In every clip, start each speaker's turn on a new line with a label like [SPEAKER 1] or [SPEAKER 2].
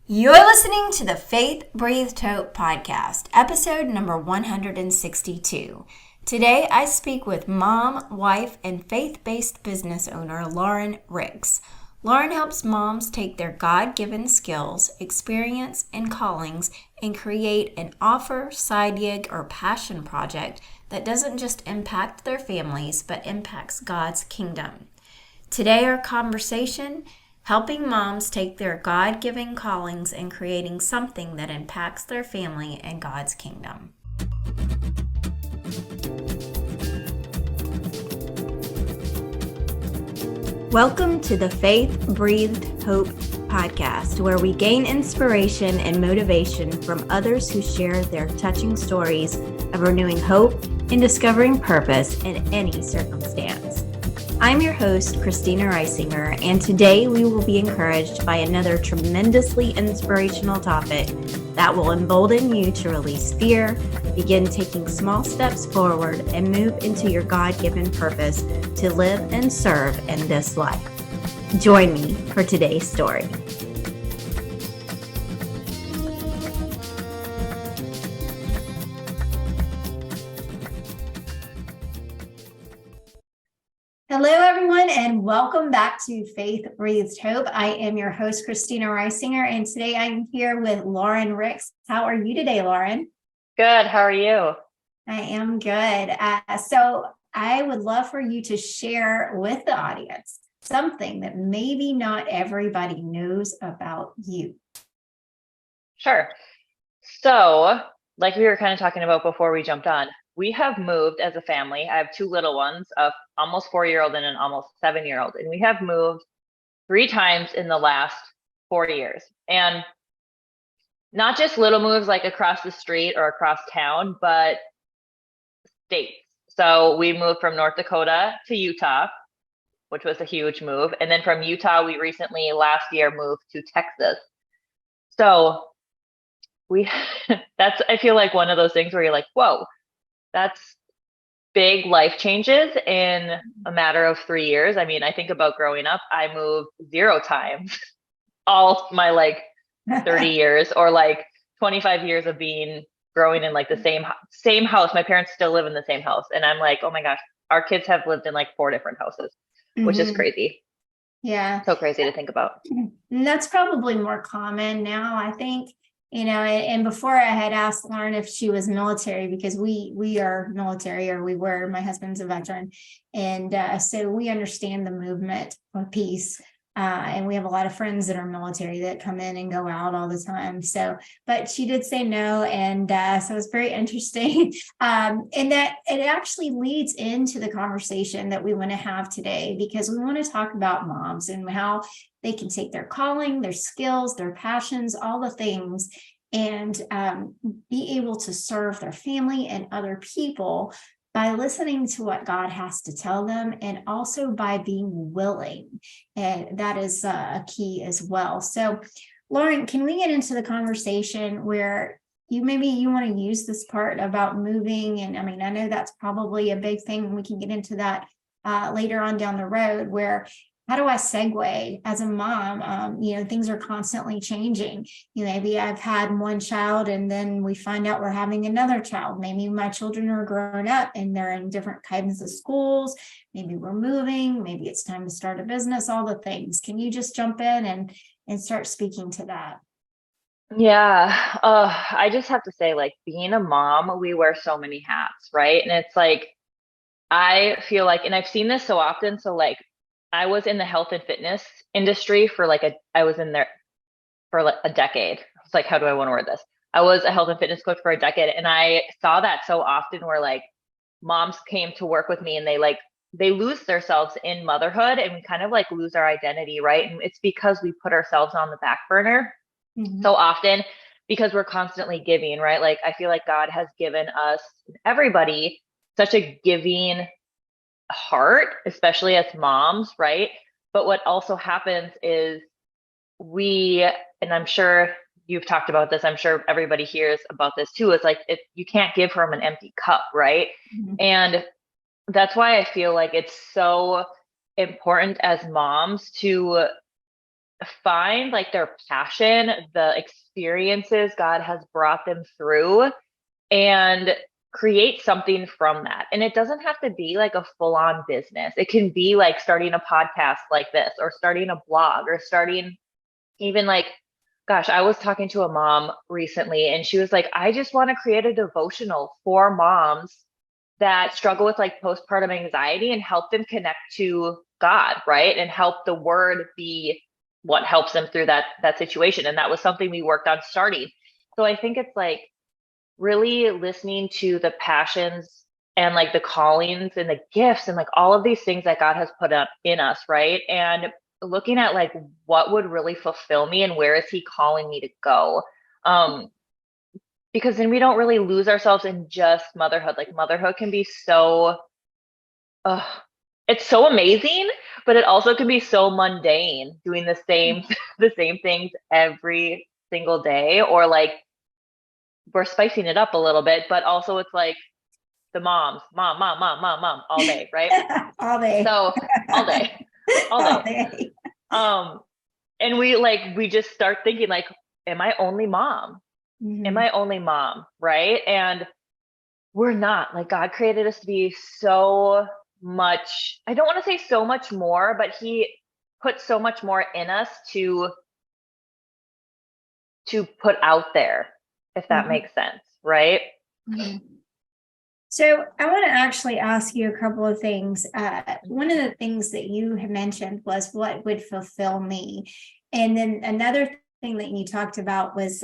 [SPEAKER 1] You're listening to the Faith Breathed Hope podcast, episode number 162. Today, I speak with mom, wife, and faith-based business owner Lauren Ricks. Lauren helps moms take their God-given skills, experience, and callings and create an offer, side gig, or passion project that doesn't just impact their families, but impacts God's kingdom. Today, our conversation: helping moms take their God-given callings and creating something that impacts their family and God's kingdom. Welcome to the Faith Breathed Hope podcast, where we gain inspiration and motivation from others who share their touching stories of renewing hope and discovering purpose in any circumstance. I'm your host, Christina Reisinger, and today we will be encouraged by another tremendously inspirational topic that will embolden you to release fear, begin taking small steps forward, and move into your God-given purpose to live and serve in this life. Join me for today's story. Hello, everyone, and welcome back to Faith Breathed Hope. I am your host, Christina Reisinger, and today I'm here with Lauren Ricks. How are you today, Lauren?
[SPEAKER 2] Good. How are you?
[SPEAKER 1] I am good. So I would love for you to share with the audience something that maybe not everybody knows about you.
[SPEAKER 2] Sure. So, like we were kind of talking about before we jumped on, we have moved as a family. I have two little ones, a almost 4-year-old and an almost 7-year-old, and we have moved 3 times in the last 4 years. And not just little moves like across the street or across town, but states. So we moved from North Dakota to Utah, which was a huge move. And then from Utah, we recently last year moved to Texas. So we that's, I feel like, one of those things where you're like, whoa, that's big life changes in a matter of 3 years. I mean, I think about growing up, I moved 0 times all my 30 years or 25 years of growing in the same house. My parents still live in the same house. And I'm like, oh my gosh, our kids have lived in 4 different houses, which is crazy.
[SPEAKER 1] Yeah.
[SPEAKER 2] So crazy to think about.
[SPEAKER 1] And that's probably more common now, I think. And before I had asked Lauren if she was military, because we are military, or we were. My husband's a veteran, and so we understand the movement of peace. And we have a lot of friends that are military that come in and go out all the time. So, but she did say no, and so it's very interesting. And that it actually leads into the conversation that we want to have today, because we want to talk about moms and how they can take their calling, their skills, their passions, all the things, and be able to serve their family and other people by listening to what God has to tell them, and also by being willing. And that is a key as well. So, Lauren, can we get into the conversation where you want to use this part about moving? And I mean, I know that's probably a big thing, and we can get into that later on down the road, where how do I segue as a mom? Things are constantly changing. Maybe I've had one child and then we find out we're having another child. Maybe my children are grown up and they're in different kinds of schools. Maybe we're moving. Maybe it's time to start a business, all the things. Can you just jump in and start speaking to that?
[SPEAKER 2] Yeah. I just have to say, being a mom, we wear so many hats, right? And it's I feel and I've seen this so often. So I was in the health and fitness industry for I was in there for a decade. It's how do I want to word this? I was a health and fitness coach for a decade, and I saw that so often where moms came to work with me and they lose themselves in motherhood, and we kind of lose our identity, right? And it's because we put ourselves on the back burner so often, because we're constantly giving, right? I feel like God has given us, everybody, such a giving heart, especially as moms, right? But what also happens is and I'm sure you've talked about this, I'm sure everybody hears about this too, it's you can't give from an empty cup, right? And that's why I feel it's so important as moms to find like their passion, the experiences God has brought them through, and create something from that. And it doesn't have to be like a full on business. It can be like starting a podcast like this, or starting a blog, or starting even like, gosh, I was talking to a mom recently and she was like, I just want to create a devotional for moms that struggle with like postpartum anxiety and help them connect to God, right? And help the word be what helps them through that situation. And that was something we worked on starting. So I think it's like really listening to the passions and like the callings and the gifts and like all of these things that God has put up in us, right? And looking at like what would really fulfill me and where is he calling me to go. Um, because then we don't really lose ourselves in just motherhood. Like motherhood can be so uh, it's so amazing, but it also can be so mundane doing the same the same things every single day, or like we're spicing it up a little bit, but also it's like the moms, mom, all day, right?
[SPEAKER 1] All day.
[SPEAKER 2] So all day, all
[SPEAKER 1] All
[SPEAKER 2] day.
[SPEAKER 1] day.
[SPEAKER 2] Um, and we just start thinking like, am I only mom? Am
[SPEAKER 1] Mhm.
[SPEAKER 2] I only mom? Right? And we're not. Like God created us to be so much, I don't want to say so much more, but he put so much more in us to put out there, if that
[SPEAKER 1] Mhm.
[SPEAKER 2] makes sense, right?
[SPEAKER 1] Mhm. So I want to actually ask you a couple of things. One of the things that you had mentioned was what would fulfill me. And then another thing that you talked about was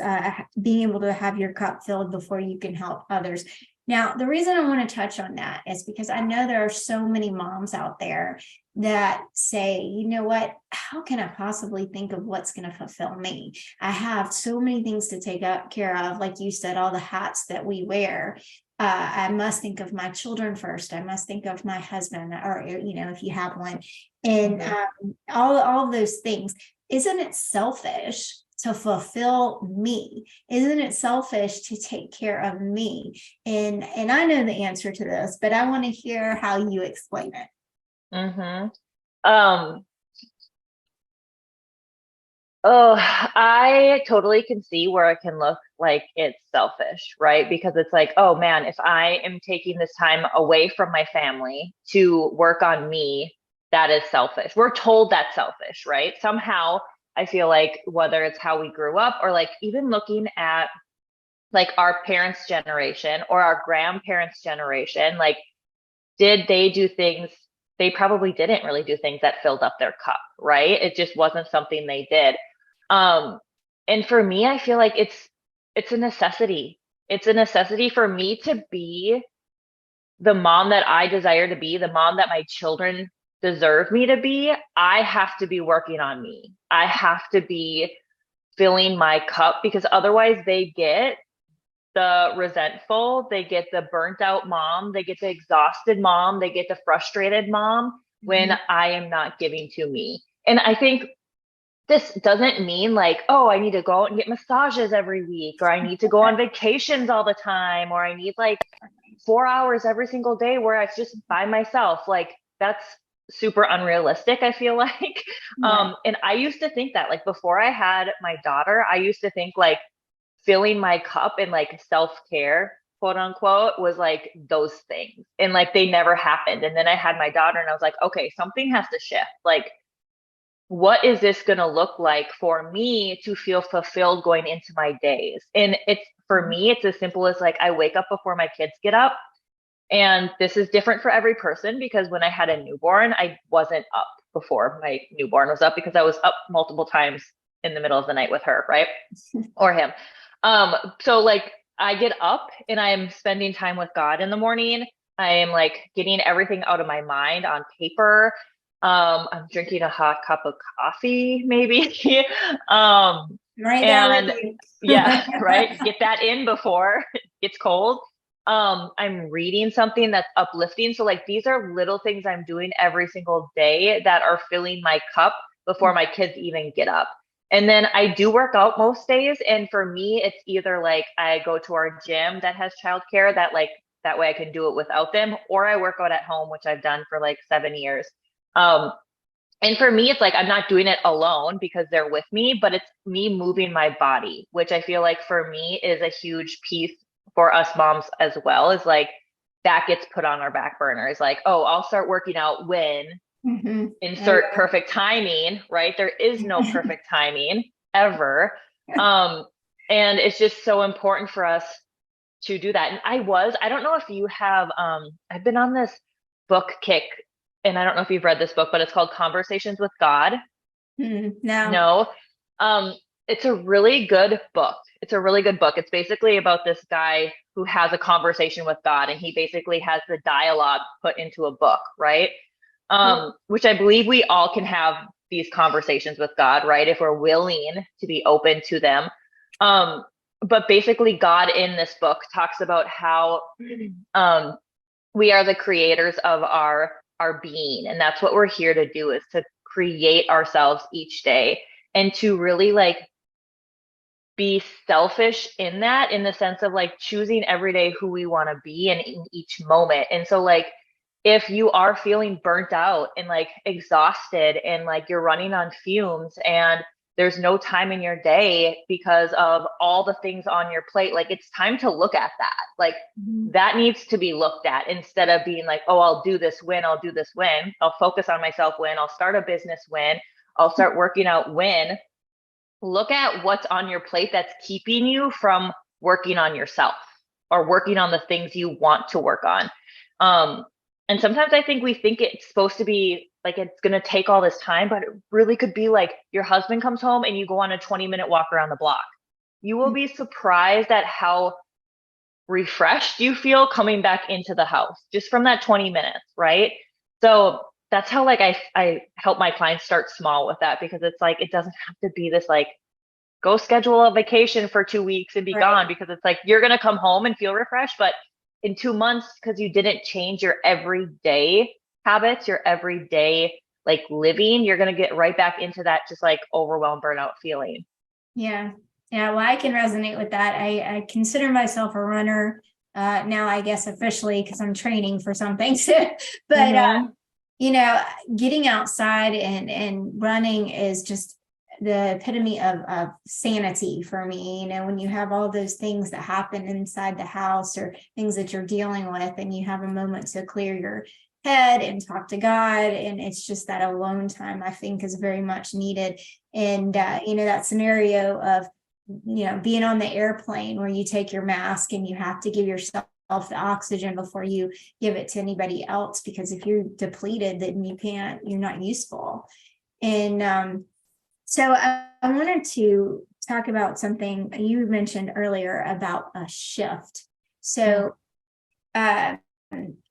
[SPEAKER 1] being able to have your cup filled before you can help others. Now, the reason I want to touch on that is because I know there are so many moms out there that say, you know what, how can I possibly think of what's going to fulfill me? I have so many things to take up care of, like you said, all the hats that we wear. I must think of my children first. I must think of my husband, or if you have one, and
[SPEAKER 2] Mm-hmm.
[SPEAKER 1] all of those things. Isn't it selfish to fulfill me? Isn't it selfish to take care of me? And I know the answer to this, but I want to hear how you explain it.
[SPEAKER 2] Mm-hmm. Um, oh, I totally can see where it can look like it's selfish, right? Because it's like, oh man, if I am taking this time away from my family to work on me, that is selfish. We're told that's selfish, right? Somehow I feel like whether it's how we grew up, or like even looking at like our parents' generation or our grandparents' generation, like did they do things? They probably didn't really do things that filled up their cup, right? It just wasn't something they did. Um, and for me, I feel like it's a necessity. It's a necessity for me to be the mom that I desire to be, the mom that my children deserve me to be. I have to be working on me. I have to be filling my cup, because otherwise they get the resentful, they get the burnt out mom, they get the exhausted mom, they get the frustrated mom when
[SPEAKER 1] Mhm.
[SPEAKER 2] I am not giving to me. And I think this doesn't mean like, oh, I need to go out and get massages every week, or I need to go on vacations all the time, or I need like 4 hours every single day where it's just by myself. Like that's super unrealistic, I feel like.
[SPEAKER 1] Right.
[SPEAKER 2] And I used to think that like before I had my daughter, I used to think like filling my cup and like self-care, quote unquote, was like those things. And like they never happened. And then I had my daughter and I was like, okay, something has to shift. Like, what is this going to look like for me to feel fulfilled going into my days? And it's for
[SPEAKER 1] Mhm.
[SPEAKER 2] me, it's as simple as like I wake up before my kids get up. And this is different for every person, because when I had a newborn, I wasn't up before my newborn was up, because I was up multiple times in the middle of the night with her, right? Or him. Um, so like I get up and I am spending time with God in the morning. I am like getting everything out of my mind on paper. I'm drinking a hot cup of coffee, maybe. um,
[SPEAKER 1] Right there with
[SPEAKER 2] and
[SPEAKER 1] you.
[SPEAKER 2] yeah, right. Get that in before it gets cold. I'm reading something that's uplifting. So like these are little things I'm doing every single day that are filling my cup before my kids even get up. And then I do work out most days. And for me, it's either like I go to our gym that has childcare, that like that way I can do it without them, or I work out at home, which I've done for like 7 years. Um, And for me, it's like I'm not doing it alone because they're with me, but it's me moving my body, which I feel like for me is a huge piece for us moms as well, is like that gets put on our back burner. Is like, oh, I'll start working out when
[SPEAKER 1] Mhm.
[SPEAKER 2] insert perfect timing, right? There is no perfect timing ever. Um, and it's just so important for us to do that. And I don't know if you have, I've been on this book kick, and I don't know if you've read this book, but it's called Conversations with God.
[SPEAKER 1] No.
[SPEAKER 2] No. Um, it's a really good book. It's a really good book. It's basically about this guy who has a conversation with God, and he basically has the dialogue put into a book, right? Which I believe we all can have these conversations with God, right? If we're willing to be open to them. But basically, God in this book talks about how um, we are the creators of our being, and that's what we're here to do, is to create ourselves each day and to really like be selfish in that, in the sense of like choosing every day who we want to be and in each moment. And so like if you are feeling burnt out and like exhausted and like you're running on fumes and there's no time in your day because of all the things on your plate, like it's time to look at that. Like
[SPEAKER 1] Mhm.
[SPEAKER 2] that needs to be looked at, instead of being like, oh, I'll do this when, I'll do this when, I'll focus on myself when, I'll start a business when, I'll start working out when. Look at what's on your plate that's keeping you from working on yourself or working on the things you want to work on. Um, and sometimes I think we think it's supposed to be like it's going to take all this time, but it really could be like your husband comes home and you go on a 20-minute walk around the block. You will be surprised at how refreshed you feel coming back into the house just from that 20 minutes, right? So that's how like I help my clients start small with that, because it's like it doesn't have to be this like go schedule a vacation for 2 weeks and be
[SPEAKER 1] Right.
[SPEAKER 2] gone, because it's like you're gonna come home and feel refreshed, but in 2 months, because you didn't change your everyday habits, your everyday like living, you're gonna get right back into that just like overwhelmed burnout feeling.
[SPEAKER 1] Yeah. Yeah. Well, I can resonate with that. I consider myself a runner now, I guess officially, because I'm training for something. So, but
[SPEAKER 2] Mm-hmm.
[SPEAKER 1] you know, getting outside and running is just the epitome of sanity for me. You know, when you have all those things that happen inside the house or things that you're dealing with, and you have a moment to clear your head and talk to God, and it's just that alone time, I think, is very much needed. And you know, that scenario of, you know, being on the airplane where you take your mask and you have to give yourself the oxygen before you give it to anybody else, because if you're depleted, then you're not useful. And so I wanted to talk about something you mentioned earlier about a shift. So uh,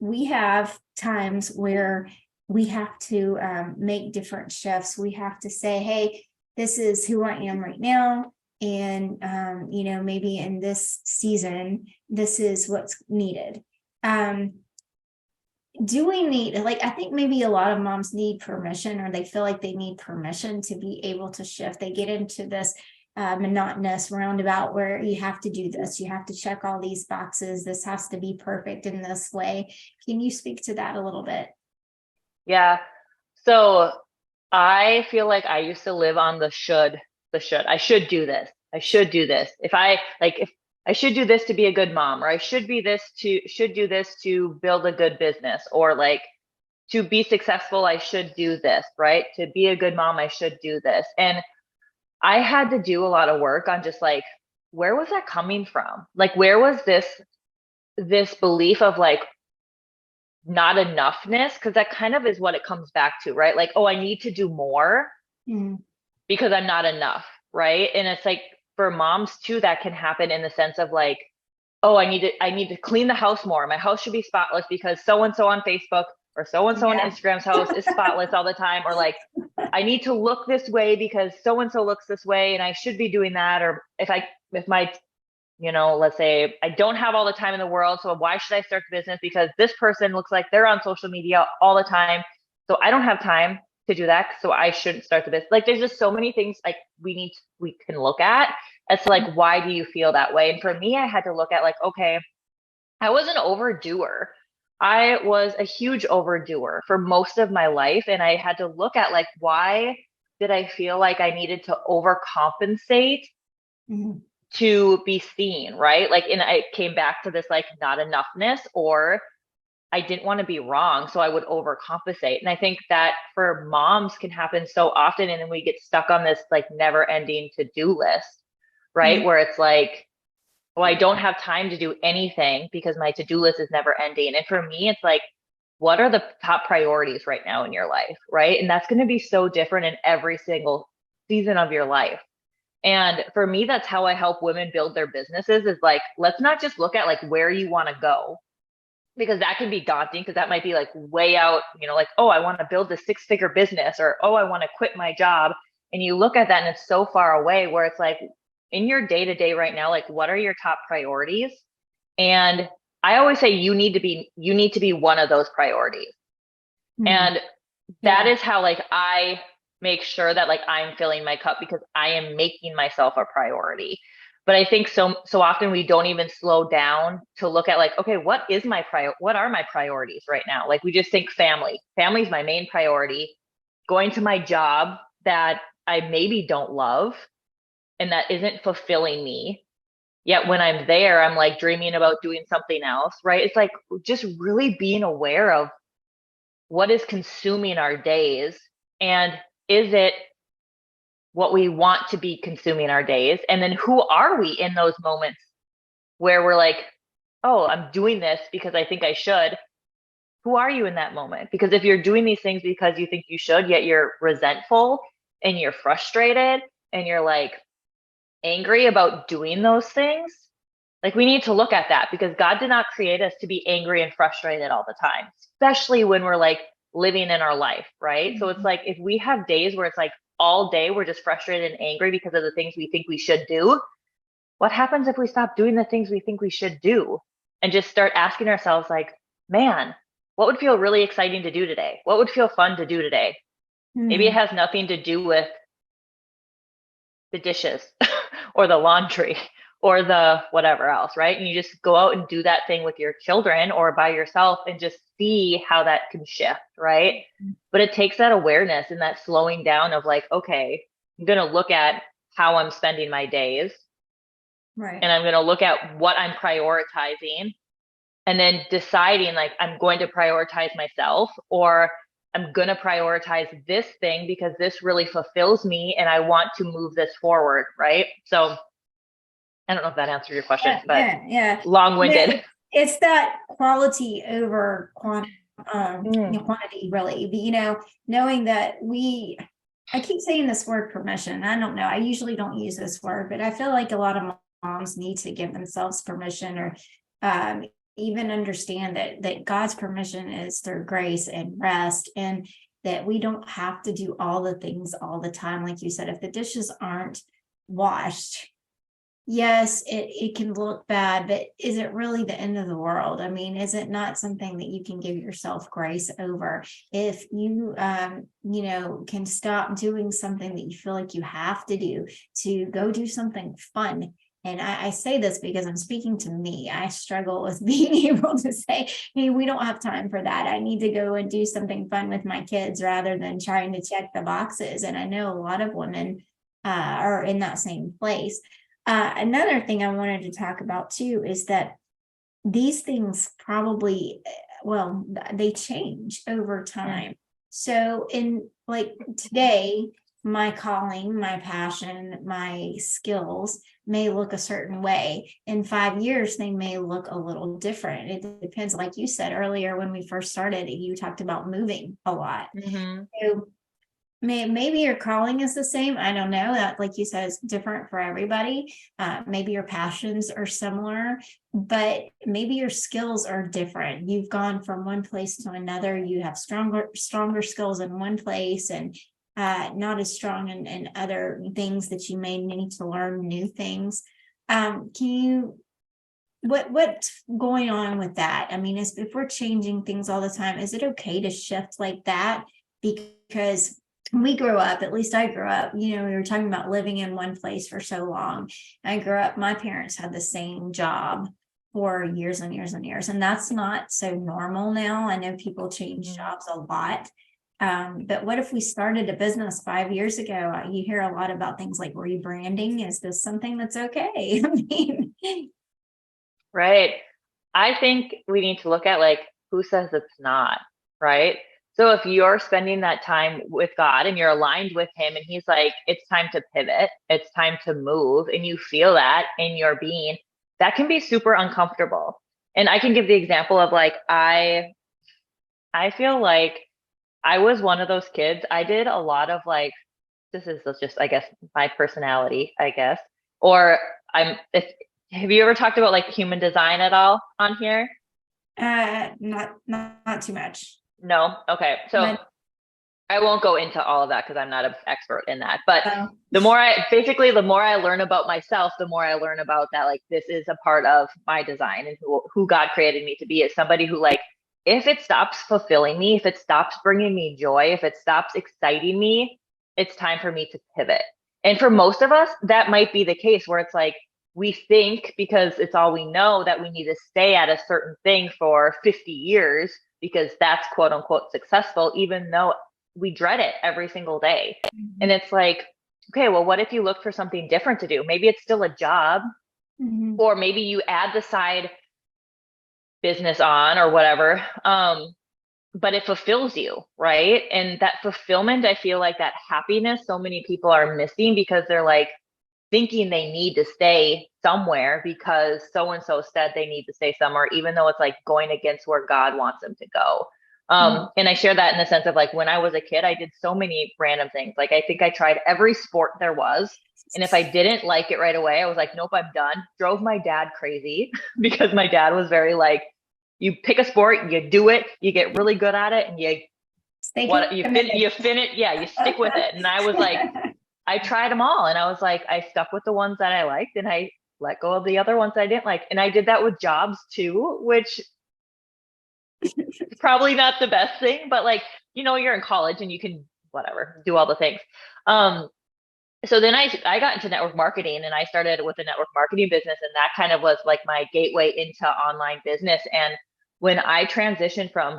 [SPEAKER 1] we have times where we have to make different shifts. We have to say, hey, this is who I am right now. And, you know, maybe in this season, this is what's needed. Um, do we need, like, I think maybe a lot of moms need permission, or they feel like they need permission to be able to shift. They get into this monotonous roundabout where you have to do this, you have to check all these boxes, this has to be perfect in this way. Can you speak to that a little bit?
[SPEAKER 2] Yeah. So I feel like I used to live on the should. I should do this. I should do this. If I should do this to be a good mom, or I should do this to build a good business, or like to be successful, I should do this, right? To be a good mom, I should do this. And I had to do a lot of work on just like, where was that coming from? Like, where was this belief of like not enoughness? Because that kind of is what it comes back to, right? Like, oh, I need to do more
[SPEAKER 1] Mm,
[SPEAKER 2] because I'm not enough, right? And it's like for moms too, that can happen in the sense of like, oh, I need to clean the house more. My house should be spotless because so and so on Facebook or so and so on
[SPEAKER 1] yeah.
[SPEAKER 2] Instagram's house is spotless all the time. Or like, I need to look this way because so and so looks this way and I should be doing that. Or if my, let's say I don't have all the time in the world, so why should I start the business? Because this person looks like they're on social media all the time. So I don't have time to do that. So I shouldn't start the business. Like there's just so many things like we can look at as to like, why do you feel that way? And for me, I had to look at like, okay, I was an overdoer. I was a huge overdoer for most of my life. And I had to look at like, why did I feel like I needed to overcompensate
[SPEAKER 1] Mhm.
[SPEAKER 2] to be seen, right? Like, and I came back to this like not enoughness, or I didn't want to be wrong. So I would overcompensate. And I think that for moms can happen so often. And then we get stuck on this like never ending to-do list, right?
[SPEAKER 1] Mhm.
[SPEAKER 2] Where it's like, well, I don't have time to do anything because my to-do list is never ending. And for me, it's like, what are the top priorities right now in your life, right? And that's going to be so different in every single season of your life. And for me, that's how I help women build their businesses is like, let's not just look at like where you want to go, because that can be daunting because that might be like way out, like, oh, I want to build a six-figure business, or oh, I want to quit my job. And you look at that and it's so far away, where it's like in your day to day right now, like what are your top priorities? And I always say you need to be one of those priorities.
[SPEAKER 1] Mhm.
[SPEAKER 2] And that
[SPEAKER 1] Yeah.
[SPEAKER 2] is how like I make sure that like I'm filling my cup, because I am making myself a priority. But I think so often we don't even slow down to look at like, okay, what are my priorities right now? Like we just think family. Family's my main priority. Going to my job that I maybe don't love and that isn't fulfilling me. Yet when I'm there, I'm like dreaming about doing something else, right? It's like just really being aware of what is consuming our days, and is it what we want to be consuming our days? And then who are we in those moments where we're like, oh, I'm doing this because I think I should. Who are you in that moment? Because if you're doing these things because you think you should, yet you're resentful and you're frustrated and you're like angry about doing those things, like we need to look at that, because God did not create us to be angry and frustrated all the time, especially when we're like living in our life, right? So it's
[SPEAKER 1] Mhm.
[SPEAKER 2] like if we have days where it's like all day we're just frustrated and angry because of the things we think we should do, what happens if we stop doing the things we think we should do and just start asking ourselves like, man, what would feel really exciting to do today? What would feel fun to do today? Maybe it
[SPEAKER 1] Mhm.
[SPEAKER 2] has nothing to do with the dishes or the laundry or the whatever else, right? And you just go out and do that thing with your children or by yourself and just see how that can shift, right? But it takes that awareness and that slowing down of like, okay, I'm going to look at how I'm spending my days,
[SPEAKER 1] Right.
[SPEAKER 2] and I'm going to look at what I'm prioritizing, and then deciding like I'm going to prioritize myself, or I'm going to prioritize this thing because this really fulfills me and I want to move this forward, right? So I don't know if that answered your question,
[SPEAKER 1] Yeah,
[SPEAKER 2] but
[SPEAKER 1] yeah, yeah.
[SPEAKER 2] long-winded.
[SPEAKER 1] It's that quality over
[SPEAKER 2] Mm,
[SPEAKER 1] quantity, really. Knowing that I keep saying this word permission. I don't know. I usually don't use this word, but I feel like a lot of moms need to give themselves permission, or um, even understand that God's permission is through grace and rest, and that we don't have to do all the things all the time. Like you said, if the dishes aren't washed, yes, it can look bad, but is it really the end of the world? I mean, is it not something that you can give yourself grace over? If you, can stop doing something that you feel like you have to do, to go do something fun. And I say this because I'm speaking to me. I struggle with being able to say, hey, we don't have time for that. I need to go and do something fun with my kids rather than trying to check the boxes. And I know a lot of women are in that same place. Another thing I wanted to talk about too is that these things probably, well, they change over
[SPEAKER 2] mm,
[SPEAKER 1] time. So, in like today, my calling, my passion, my skills may look a certain way. In 5 years, they may look a little different. It depends, like you said earlier when we first started, you talked about moving a lot.
[SPEAKER 2] mhm.
[SPEAKER 1] So, maybe your calling is the same. I don't know. That, like you said, is different for everybody. Maybe your passions are similar, but maybe your skills are different. You've gone from one place to another. You have stronger skills in one place, and not as strong in other things that you may need to learn new things. Can you what's going on with that? I mean, if we're changing things all the time, is it okay to shift like that? Because when we grew up, at least I grew up, we were talking about living in one place for so long. I grew up, my parents had the same job for years and years and years. And that's not so normal now. I know people change jobs a lot. But what if we started a business 5 years ago? You hear a lot about things like rebranding. Is this something that's okay? I mean,
[SPEAKER 2] Right. I think we need to look at like, who says it's not, right? So if you're spending that time with God and you're aligned with him and he's like, it's time to pivot, it's time to move, and you feel that in your being, that can be super uncomfortable. And I can give the example of like, I feel like I was one of those kids. I did a lot of like, this is just, I guess, my personality, I guess. Or have you ever talked about like human design at all on here?
[SPEAKER 1] not too much.
[SPEAKER 2] No? Okay. So
[SPEAKER 1] But,
[SPEAKER 2] I won't go into all of that because I'm not an expert in that. But
[SPEAKER 1] oh,
[SPEAKER 2] the more I learn about myself, the more I learn about that, like, this is a part of my design and who God created me to be, is somebody who, like, if it stops fulfilling me, if it stops bringing me joy, if it stops exciting me, it's time for me to pivot. And for most of us, that might be the case where it's like, we think because it's all we know that we need to stay at a certain thing for 50 years because that's quote unquote successful, even though we dread it every single day. And it's like, okay, well, what if you look for something different to do? Maybe it's still a job, or maybe you add the side business on or whatever. But it fulfills you, right? And that fulfillment, I feel like that happiness, so many people are missing because they're like thinking they need to stay somewhere because so and so said they need to stay somewhere, even though it's like going against where God wants them to go. And I share that in the sense of like, when I was a kid, I did so many random things. Like, I think I tried every sport there was. And if I didn't like it right away, I was like, nope, I'm done. Drove my dad crazy because my dad was very like, you pick a sport, you do it, you get really good at it, and you finish, yeah, you stick with it. And I was like, I tried them all, and I was like, I stuck with the ones that I liked, and I let go of the other ones I didn't like. And I did that with jobs too, which is probably not the best thing, but like, you're in college and you can whatever do all the things. So then I got into network marketing, and I started with a network marketing business, and that kind of was like my gateway into online business. And when I transitioned from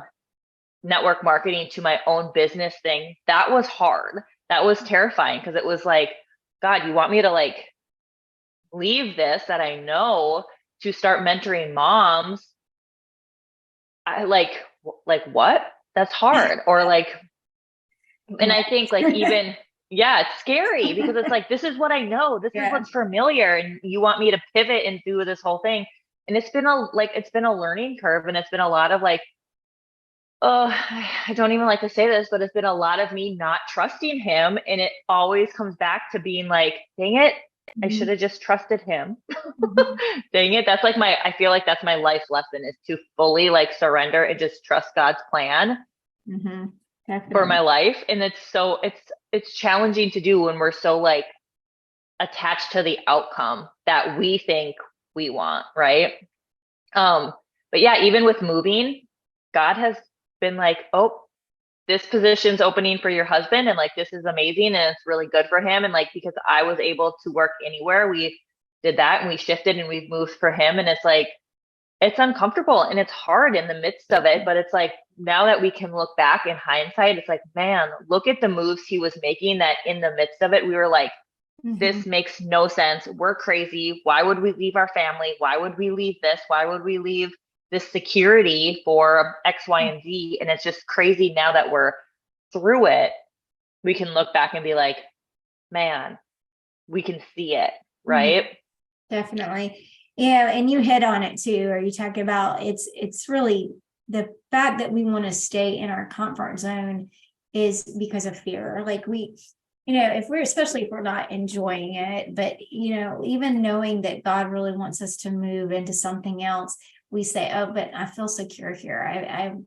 [SPEAKER 2] network marketing to my own business thing, that was hard. That was terrifying because it was like, God, you want me to like leave this that I know to start mentoring moms? I like what? That's hard. Or like, and I think like even, yeah, it's scary because it's like, this is what I know. This is what's familiar. And you want me to pivot and do this whole thing. And it's been a learning curve, and it's been a lot of like, oh, I don't even like to say this, but it's been a lot of me not trusting him. And it always comes back to being like, dang it, I should have just trusted him. Dang it. That's like I feel like that's my life lesson, is to fully like surrender and just trust God's plan for my life. And it's challenging to do when we're so like attached to the outcome that we think we want, right? But yeah, even with moving, God has been like, oh, this position's opening for your husband, and like, this is amazing, and it's really good for him. And like, because I was able to work anywhere, we did that, and we shifted, and we've moved for him. And it's like, it's uncomfortable and it's hard in the midst of it, but it's like, now that we can look back in hindsight, it's like, man, look at the moves he was making, that in the midst of it, we were like, this makes no sense. We're crazy. Why would we leave our family? Why would we leave this? Why would we leave this security for X, Y, and Z? And it's just crazy now that we're through it. We can look back and be like, man, we can see it, right?
[SPEAKER 1] Definitely. Yeah, and you hit on it too. Are you talking about it's really the fact that we want to stay in our comfort zone is because of fear. Like especially if we're not enjoying it, but even knowing that God really wants us to move into something else, we say, oh, but I feel secure here. I'm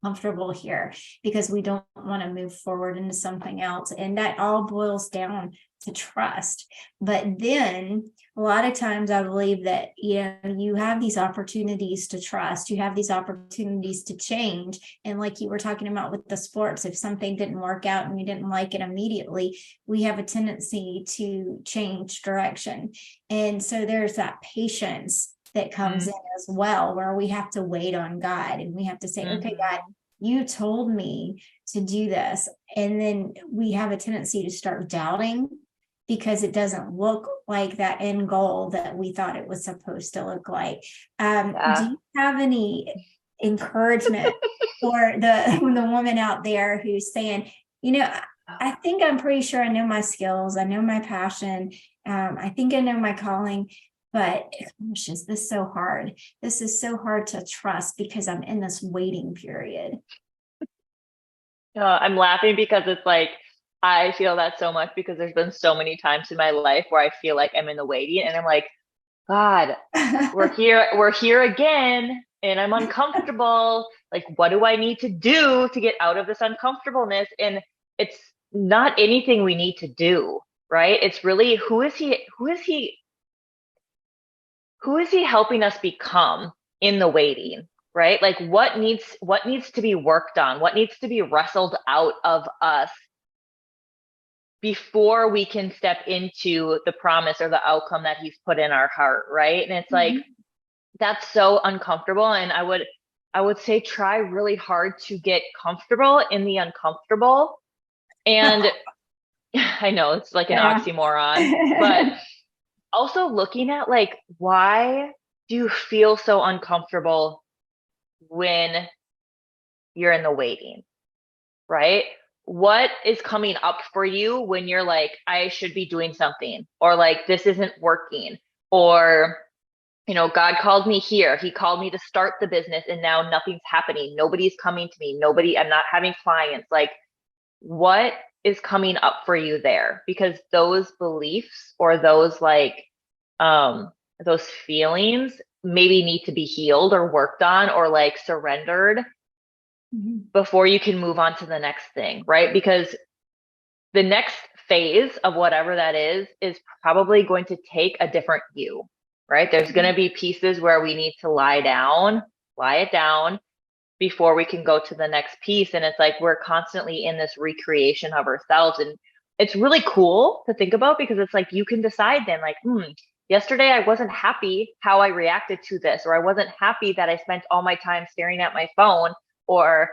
[SPEAKER 1] comfortable here, because we don't want to move forward into something else. And that all boils down to trust. But then a lot of times I believe that, you have these opportunities to trust, you have these opportunities to change. And like you were talking about with the sports, if something didn't work out and you didn't like it immediately, we have a tendency to change direction. And so there's that patience that comes in as well, where we have to wait on God and we have to say, okay, God, you told me to do this. And then we have a tendency to start doubting because it doesn't look like that end goal that we thought it was supposed to look like. Do you have any encouragement for the woman out there who's saying, I think I'm pretty sure I know my skills, I know my passion, I think I know my calling, but gosh, is this so hard? This is so hard to trust because I'm in this waiting period.
[SPEAKER 2] I'm laughing because it's like, I feel that so much because there's been so many times in my life where I feel like I'm in the waiting and I'm like, God, we're here again, and I'm uncomfortable. Like, what do I need to do to get out of this uncomfortableness? And it's not anything we need to do, right? It's really who is he helping us become in the waiting, right? Like what needs to be worked on, what needs to be wrestled out of us before we can step into the promise or the outcome that he's put in our heart, right? And it's like, that's so uncomfortable. And I would say try really hard to get comfortable in the uncomfortable. And I know it's like an oxymoron, but also looking at like, why do you feel so uncomfortable when you're in the waiting, right? What is coming up for you when you're like, I should be doing something, or like, this isn't working, or, God called me here. He called me to start the business and now nothing's happening. Nobody's coming to me. I'm not having clients. Like, what is coming up for you there? Because those beliefs or those those feelings maybe need to be healed or worked on or like surrendered before you can move on to the next thing, right? Because the next phase of whatever that is probably going to take a different you, right? There's going to be pieces where we need to lie it down before we can go to the next piece. And it's like, we're constantly in this recreation of ourselves. And it's really cool to think about because it's like, you can decide then like, yesterday I wasn't happy how I reacted to this, or I wasn't happy that I spent all my time staring at my phone or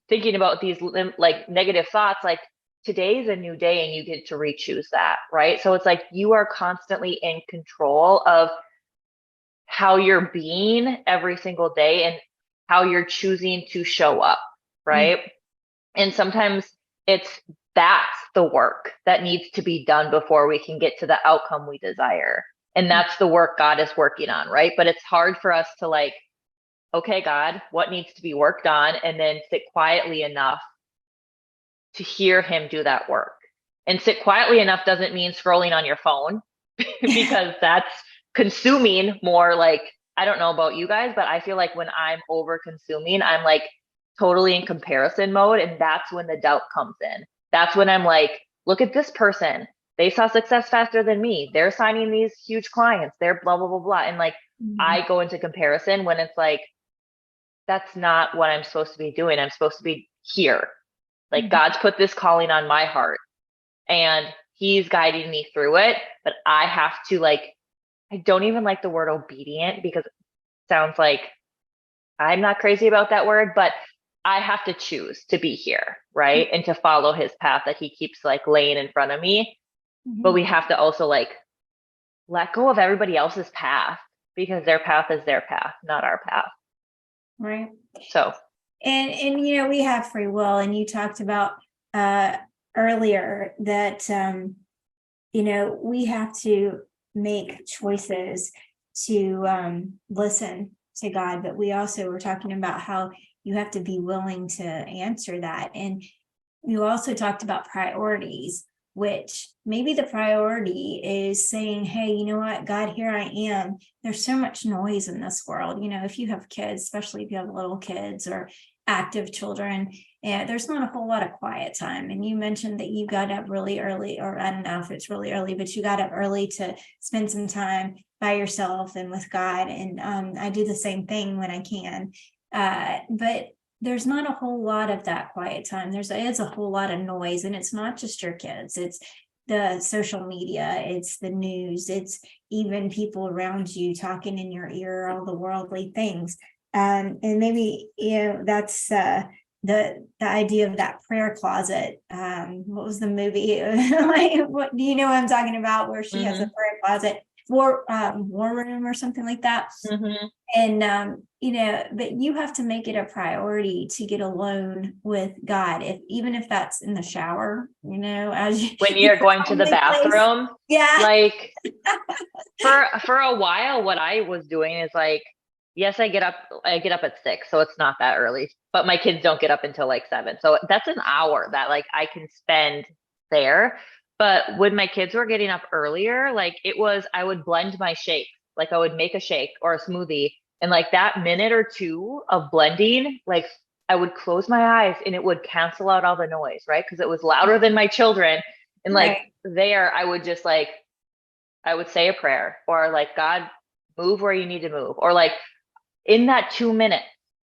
[SPEAKER 2] thinking about these like negative thoughts. Like, today's a new day and you get to re-choose that, right? So it's like you are constantly in control of how you're being every single day and how you're choosing to show up, right? And sometimes that's the work that needs to be done before we can get to the outcome we desire. And that's the work God is working on, right? But it's hard for us to like, okay, God, what needs to be worked on? And then sit quietly enough to hear him do that work. And sit quietly enough doesn't mean scrolling on your phone because that's consuming more. Like, I don't know about you guys, but I feel like when I'm over consuming, I'm like totally in comparison mode. And that's when the doubt comes in. That's when I'm like, look at this person. They saw success faster than me. They're signing these huge clients. They're blah, blah, blah, blah. And like, I go into comparison when it's like, that's not what I'm supposed to be doing. I'm supposed to be here. Like, God's put this calling on my heart and he's guiding me through it. But I have to like, I don't even like the word obedient because it sounds like I'm not crazy about that word, but I have to choose to be here, right? And to follow his path that he keeps like laying in front of me. But we have to also like let go of everybody else's path because their path is their path, not our path.
[SPEAKER 1] Right.
[SPEAKER 2] So,
[SPEAKER 1] and we have free will, and you talked about earlier that we have to make choices to listen to God, but we also were talking about how you have to be willing to answer that. And you also talked about priorities, which maybe the priority is saying, hey, you know what, God, here I am. There's so much noise in this world. If you have kids, especially if you have little kids or active children, and there's not a whole lot of quiet time. And you mentioned that you got up really early, or I don't know if it's really early, but you got up early to spend some time by yourself and with God. And I do the same thing when I can. But there's not a whole lot of that quiet time. It's a whole lot of noise, and it's not just your kids. the social media, it's the news, it's even people around you talking in your ear, all the worldly things. And maybe, that's the idea of that prayer closet. What was the movie? Like, what do you know what I'm talking about? Where she has a prayer closet, war room or something like that. And but you have to make it a priority to get alone with God, even if that's in the shower, as
[SPEAKER 2] when you're going to the bathroom.
[SPEAKER 1] Yeah.
[SPEAKER 2] Like for a while, what I was doing is like, yes, I get up at 6, so it's not that early, but my kids don't get up until like 7. So that's an hour that like I can spend there. But when my kids were getting up earlier, like I would blend my shake. Like I would make a shake or a smoothie, and like that minute or two of blending, like I would close my eyes and it would cancel out all the noise, right? Because it was louder than my children. And like I would just like, I would say a prayer, or like, God, move where you need to move, or like in that 2 minutes.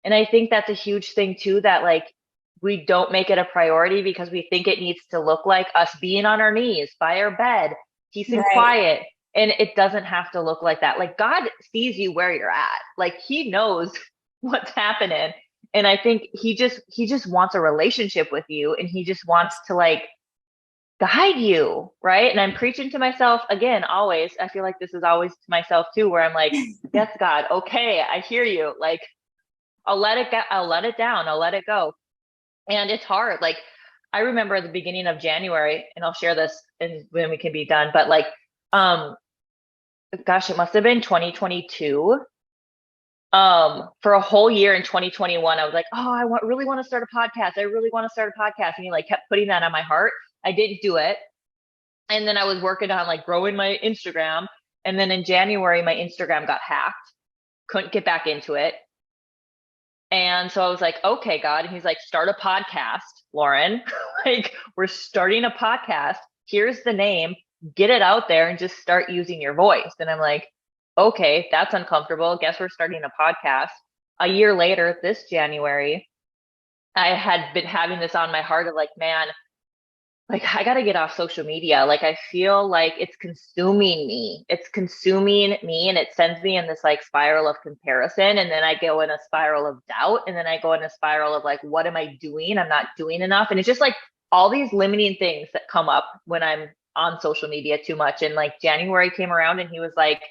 [SPEAKER 2] And I think that's a huge thing too, that like we don't make it a priority because we think it needs to look like us being on our knees by our bed, peace and quiet. And it doesn't have to look like that. Like God sees you where you're at. Like he knows what's happening. And I think he just wants a relationship with you, and he just wants to like guide you, right? And I'm preaching to myself again, always. I feel like this is always to myself too, where I'm like, yes, God, okay, I hear you. Like I'll let it down, I'll let it go. And it's hard. Like I remember at the beginning of January, and I'll share this and when we can be done, but like gosh, it must have been 2022. For a whole year in 2021, I was like, oh, really want to start a podcast. I really want to start a podcast. And he like kept putting that on my heart. I didn't do it. And then I was working on like growing my Instagram. And then in January, my Instagram got hacked. Couldn't get back into it. And so I was like, okay, God. And he's like, start a podcast, Lauren. Like, we're starting a podcast. Here's the name. Get it out there and just start using your voice. And I'm like, okay, that's uncomfortable. Guess we're starting a podcast. A year later, this January, I had been having this on my heart of like, man, like I got to get off social media. Like I feel like it's consuming me. It's consuming me, and it sends me in this like spiral of comparison. And then I go in a spiral of doubt. And then I go in a spiral of like, what am I doing? I'm not doing enough. And it's just like all these limiting things that come up when I'm on social media too much. And like January came around, and he was like,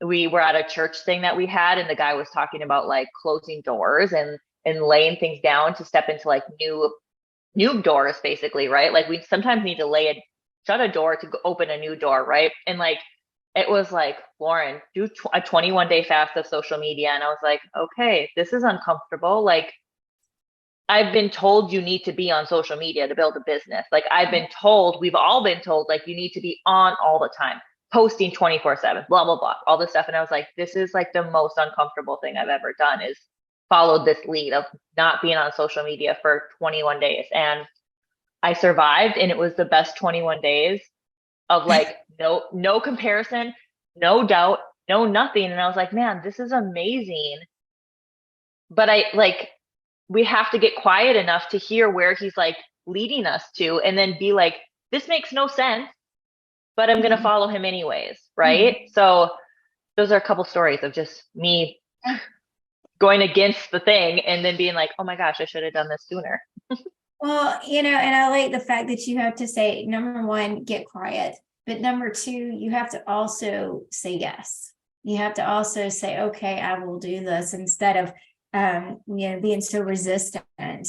[SPEAKER 2] we were at a church thing that we had, and the guy was talking about like closing doors and laying things down to step into like new doors, basically, right? Like we sometimes need to shut a door to open a new door, right? And like it was like, Lauren, do a 21-day fast of social media. And I was like, okay, this is uncomfortable. Like I've been told you need to be on social media to build a business. Like we've all been told, like you need to be on all the time, posting 24/7, blah, blah, blah, all this stuff. And I was like, this is like the most uncomfortable thing I've ever done, is followed this lead of not being on social media for 21 days. And I survived, and it was the best 21 days of like, no comparison, no doubt, no nothing. And I was like, man, this is amazing. But we have to get quiet enough to hear where he's like leading us to, and then be like, this makes no sense, but I'm going to follow him anyways. Right. So those are a couple stories of just me going against the thing and then being like, oh my gosh, I should have done this sooner.
[SPEAKER 1] Well, and I like the fact that you have to say, number one, get quiet. But number two, you have to also say yes. You have to also say, okay, I will do this, instead of being so resistant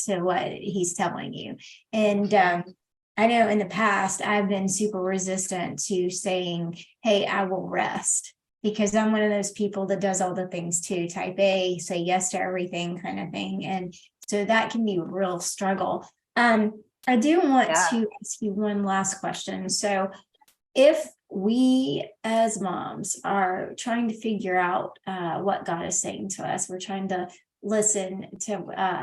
[SPEAKER 1] to what he's telling you. And I know in the past, I've been super resistant to saying, hey, I will rest, because I'm one of those people that does all the things too, type A, say yes to everything kind of thing. And so that can be a real struggle. I do want to ask you one last question. So if we as moms are trying to figure out what God is saying to us, we're trying to listen to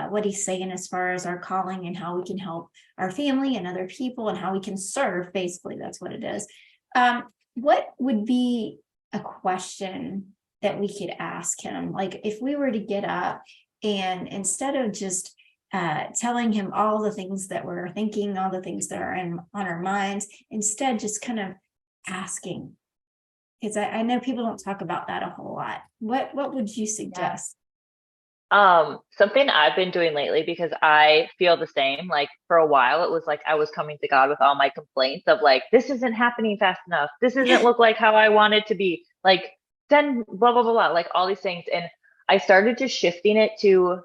[SPEAKER 1] what he's saying as far as our calling and how we can help our family and other people and how we can serve, basically, that's what it is. What would be a question that we could ask him? Like if we were to get up and instead of just telling him all the things that we're thinking, all the things that are on our minds, instead just kind of asking. Because I know people don't talk about that a whole lot. What would you suggest?
[SPEAKER 2] Something I've been doing lately, because I feel the same, like for a while, it was like I was coming to God with all my complaints of like, this isn't happening fast enough. This doesn't look like how I want it to be. Like, then blah, blah, blah, blah, like all these things. And I started just shifting it to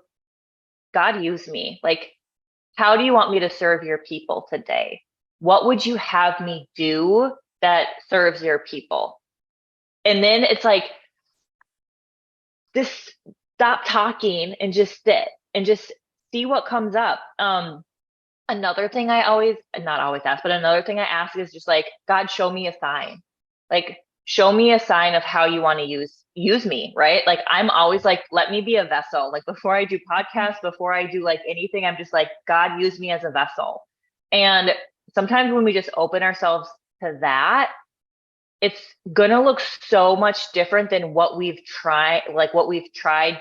[SPEAKER 2] God, use me. Like, how do you want me to serve your people today? What would you have me do that serves your people? And then it's like, just stop talking and just sit and just see what comes up. Another thing I always, not always ask, but another thing I ask is just like, God, show me a sign. Like, show me a sign of how you want to use me, right? Like, I'm always like, let me be a vessel. Like, before I do podcasts, before I do like anything, I'm just like, God, use me as a vessel. And sometimes when we just open ourselves to that, it's gonna look so much different than what we've tried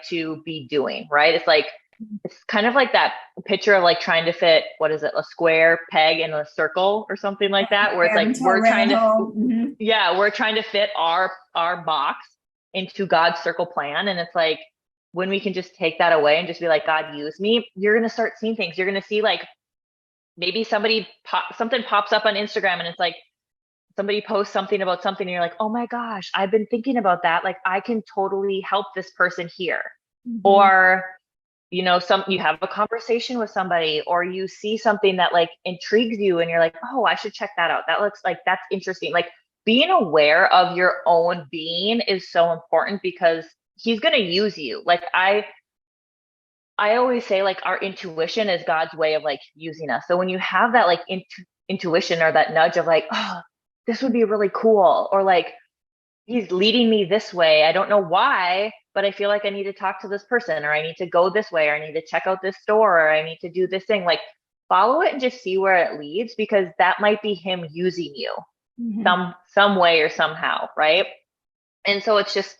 [SPEAKER 2] to be doing, right? It's like, it's kind of like that picture of like trying to fit, what is it, a square peg in a circle or something like that, where it's like we're trying to fit our box into God's circle plan. And it's like, when we can just take that away and just be like, God, use me, you're gonna start seeing things. You're gonna see like, maybe something pops up on Instagram and it's like, somebody posts something about something and you're like, oh my gosh, I've been thinking about that. Like, I can totally help this person here.
[SPEAKER 1] Mm-hmm.
[SPEAKER 2] Or, you know, you have a conversation with somebody, or you see something that like intrigues you and you're like, oh, I should check that out. That looks like that's interesting. Like, being aware of your own being is so important, because he's going to use you. Like, I always say, like, our intuition is God's way of like using us. So when you have that like intuition or that nudge of like, oh, this would be really cool, or like, he's leading me this way, I don't know why, but I feel like I need to talk to this person, or I need to go this way, or I need to check out this store, or I need to do this thing. Like, follow it and just see where it leads, because that might be him using you some way or somehow, right? And so it's just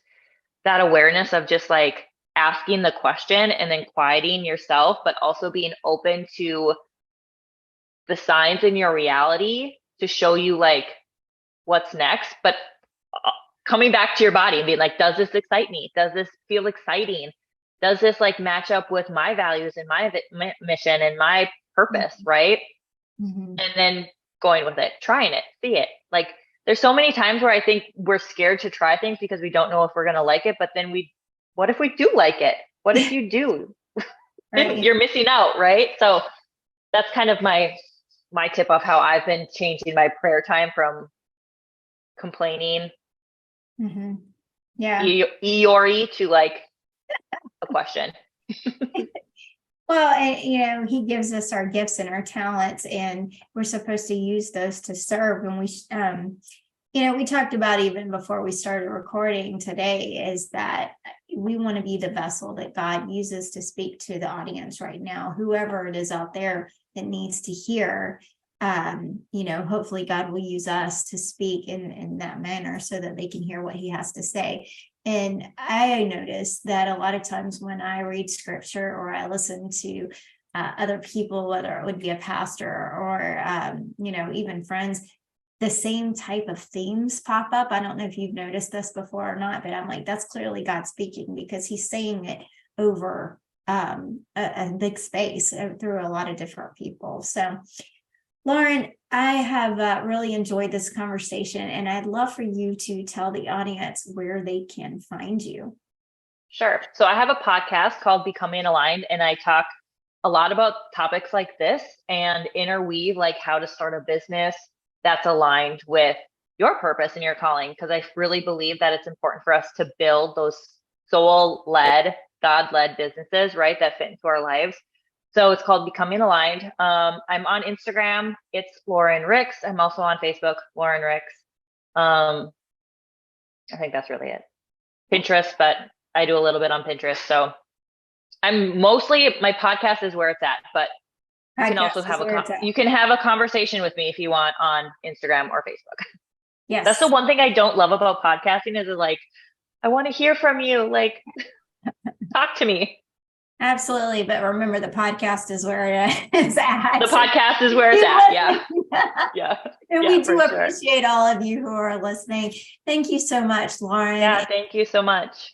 [SPEAKER 2] that awareness of just like asking the question and then quieting yourself, but also being open to the signs in your reality to show you like what's next, but coming back to your body and being like, does this excite me? Does this feel exciting? Does this like match up with my values and my mission and my purpose, right? And then going with it, trying it, see it. Like, there's so many times where I think we're scared to try things because we don't know if we're going to like it, but then what if we do like it? What if you do? Right. You're missing out, right? So that's kind of my tip of how I've been changing my prayer time from complaining,
[SPEAKER 1] yeah,
[SPEAKER 2] Eeyore, to like a question.
[SPEAKER 1] Well, and, you know, he gives us our gifts and our talents, and we're supposed to use those to serve. And you know, we talked about even before we started recording today, is that we want to be the vessel that God uses to speak to the audience right now, whoever it is out there that needs to hear. You know, hopefully God will use us to speak in that manner so that they can hear what he has to say. And I noticed that a lot of times when I read scripture or I listen to other people, whether it would be a pastor or, you know, even friends, the same type of themes pop up. I don't know if you've noticed this before or not, but I'm like, that's clearly God speaking, because he's saying it over a big space through a lot of different people. So, Lauren, I have really enjoyed this conversation, and I'd love for you to tell the audience where they can find you.
[SPEAKER 2] Sure. So I have a podcast called Becoming Aligned, and I talk a lot about topics like this and interweave like how to start a business that's aligned with your purpose and your calling, because I really believe that it's important for us to build those soul-led, God-led businesses, right, that fit into our lives. So it's called Becoming Aligned. I'm on Instagram. It's Lauren Ricks. I'm also on Facebook, Lauren Ricks. I think that's really it. Pinterest, but I do a little bit on Pinterest. So I'm mostly, my podcast is where it's at, but you can also have you can have a conversation with me if you want on Instagram or Facebook.
[SPEAKER 1] Yes.
[SPEAKER 2] That's the one thing I don't love about podcasting, is like, I want to hear from you. Like, talk to me.
[SPEAKER 1] Absolutely. But remember, the podcast is where it is at.
[SPEAKER 2] The podcast is where it's at. Yeah. Yeah.
[SPEAKER 1] And
[SPEAKER 2] Yeah,
[SPEAKER 1] we do
[SPEAKER 2] for sure.
[SPEAKER 1] appreciate all of you who are listening. Thank you so much, Lauren.
[SPEAKER 2] Yeah. Thank you so much.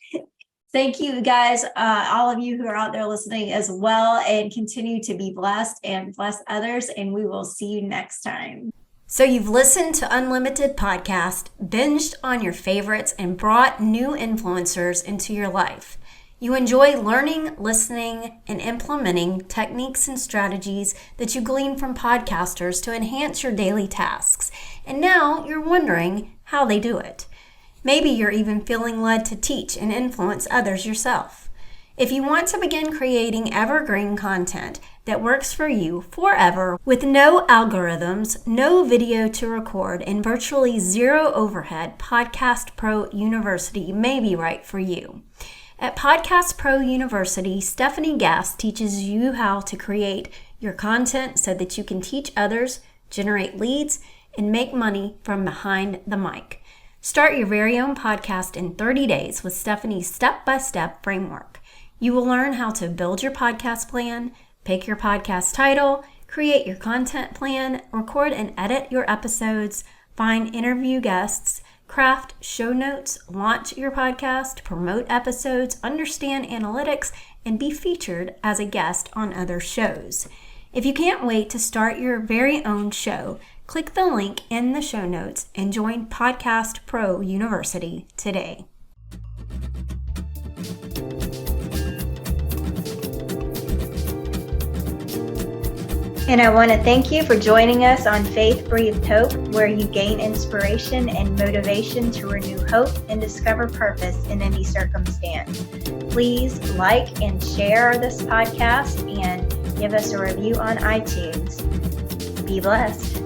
[SPEAKER 1] Thank you guys, all of you who are out there listening as well, and continue to be blessed and bless others. And we will see you next time. So you've listened to Unlimited Podcast, binged on your favorites, and brought new influencers into your life. You enjoy learning, listening, and implementing techniques and strategies that you glean from podcasters to enhance your daily tasks. And now you're wondering how they do it. Maybe you're even feeling led to teach and influence others yourself. If you want to begin creating evergreen content that works for you forever with no algorithms, no video to record, and virtually zero overhead, Podcast Pro University may be right for you. At Podcast Pro University, Stephanie Gass teaches you how to create your content so that you can teach others, generate leads, and make money from behind the mic. Start your very own podcast in 30 days with Stephanie's step-by-step framework. You will learn how to build your podcast plan, pick your podcast title, create your content plan, record and edit your episodes, find interview guests, craft show notes, launch your podcast, promote episodes, understand analytics, and be featured as a guest on other shows. If you can't wait to start your very own show, click the link in the show notes and join Podcast Pro University today. And I want to thank you for joining us on Faith Breathed Hope, where you gain inspiration and motivation to renew hope and discover purpose in any circumstance. Please like and share this podcast and give us a review on iTunes. Be blessed.